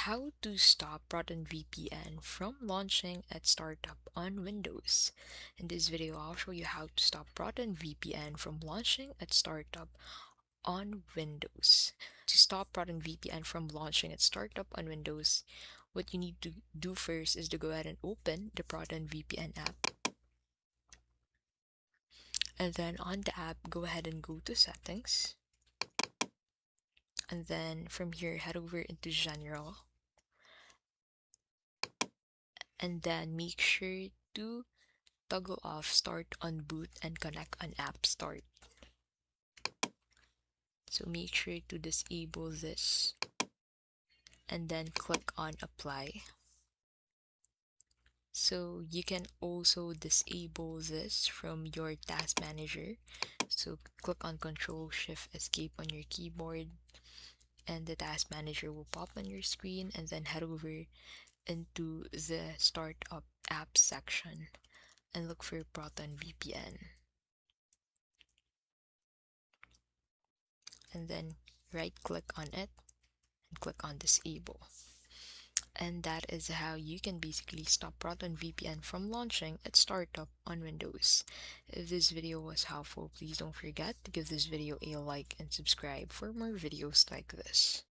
how to stop Proton VPN from launching at startup on Windows. In this video, I'll show you how to stop Proton VPN from launching at startup on Windows. To stop Proton VPN from launching at startup on Windows, what you need to do first is to go ahead and open the Proton VPN app. And then on the app, go ahead and go to settings. And then from here, head over into general. And then make sure to toggle off start on boot and connect on app start. So make sure to disable this and then click on apply. So you can also disable this from your task manager. So click on Control Shift Escape on your keyboard and the task manager will pop on your screen, and then head over into the startup app section and look for Proton VPN. And then right click on it and click on disable. And that is how you can basically stop Proton VPN from launching at startup on Windows. If this video was helpful, please don't forget to give this video a like and subscribe for more videos like this.